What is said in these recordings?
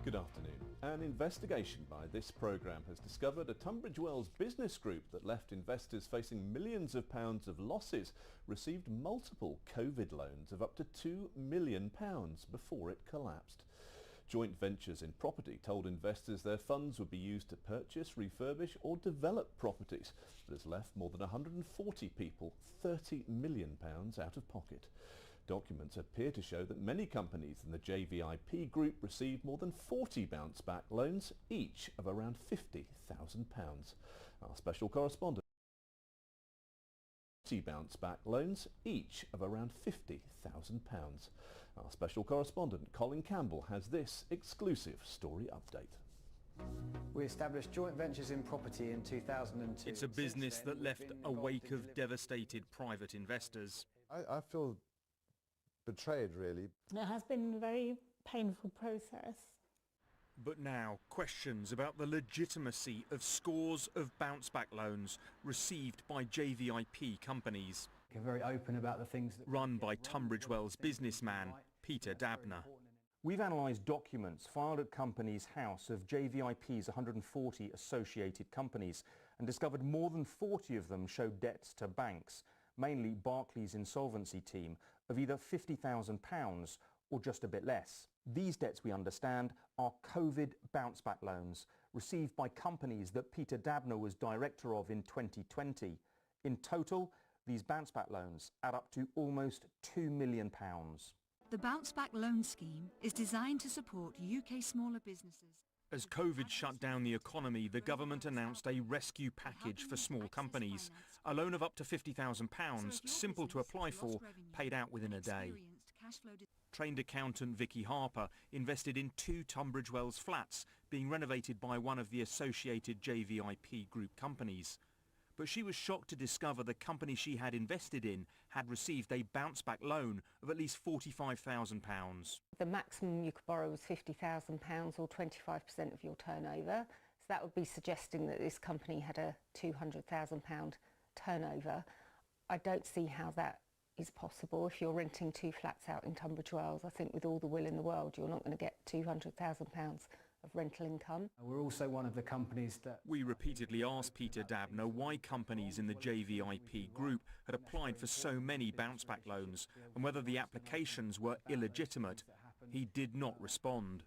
Good afternoon. An investigation by this programme has discovered a Tunbridge Wells business group that left investors facing millions of pounds of losses received multiple COVID loans of up to £2 million before it collapsed. Joint ventures in property told investors their funds would be used to purchase, refurbish or develop properties, but has left more than 140 people £30 million out of pocket. Documents appear to show that many companies in the JVIP Group received more than 40 bounce-back loans, each of around £50,000. Our special correspondent bounce-back loans, each of around £50,000. Our special correspondent Colin Campbell has this exclusive story update. We established joint ventures in property in 2002. It's a business that left a wake of devastated private investors. I feel betrayed, really. It has been a very painful process. But now, questions about the legitimacy of scores of bounce-back loans received by JVIP companies. We're very open about the things that run by Tunbridge Wells businessman Peter Dabner. We've analysed documents filed at Companies House of JVIP's 140 associated companies and discovered more than 40 of them showed debts to banks, mainly Barclays' insolvency team, of either £50,000 or just a bit less. These debts, we understand, are COVID bounce-back loans received by companies that Peter Dabner was director of in 2020. In total, these bounce-back loans add up to almost £2 million. The Bounce Back Loan Scheme is designed to support UK smaller businesses. As COVID shut down the economy, the government announced a rescue package for small companies. A loan of up to £50,000, simple to apply for, paid out within a day. Trained accountant Vicky Harper invested in 2 Tunbridge Wells flats being renovated by one of the associated JVIP Group companies. But she was shocked to discover the company she had invested in had received a bounce-back loan of at least £45,000. The maximum you could borrow was £50,000 or 25% of your turnover. So that would be suggesting that this company had a £200,000 turnover. I don't see how that is possible. If you're renting 2 flats out in Tunbridge Wells, I think with all the will in the world, you're not going to get £200,000 of rental income. We're also one of the companies that... We repeatedly asked Peter Dabner why companies in the JVIP Group had applied for so many bounce-back loans and whether the applications were illegitimate. He did not respond.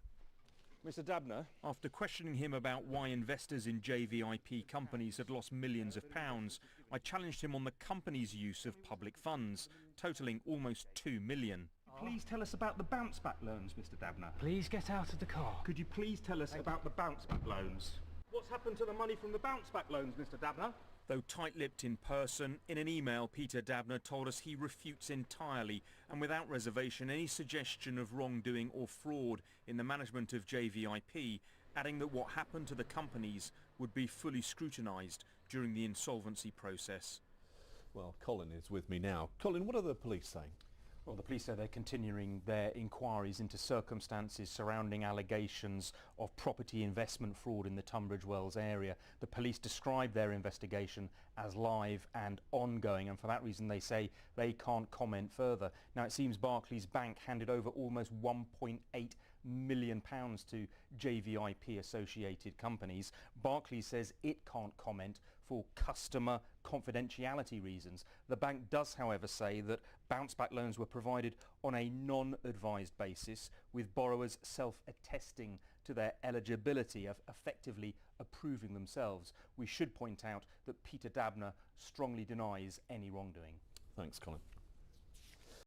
Mr Dabner, after questioning him about why investors in JVIP companies had lost millions of pounds, I challenged him on the company's use of public funds, totalling almost £2 million. please tell us about the bounce-back loans, Mr Dabner? Please get out of the car. Could you please tell us about the bounce-back loans? What's happened to the money from the bounce-back loans, Mr Dabner? Though tight-lipped in person, in an email Peter Dabner told us he refutes entirely and without reservation any suggestion of wrongdoing or fraud in the management of JVIP, adding that what happened to the companies would be fully scrutinised during the insolvency process. Well, Colin is with me now. Colin, what are the police saying? Well, the police say they're continuing their inquiries into circumstances surrounding allegations of property investment fraud in the Tunbridge Wells area. The police describe their investigation as live and ongoing, and for that reason they say they can't comment further. Now, it seems Barclays Bank handed over almost £1.8 million to JVIP associated companies. Barclays says it can't comment for customer confidentiality reasons. The bank does, however, say that bounce-back loans were provided on a non-advised basis, with borrowers self-attesting to their eligibility, of effectively approving themselves. We should point out that Peter Dabner strongly denies any wrongdoing. Thanks, Colin.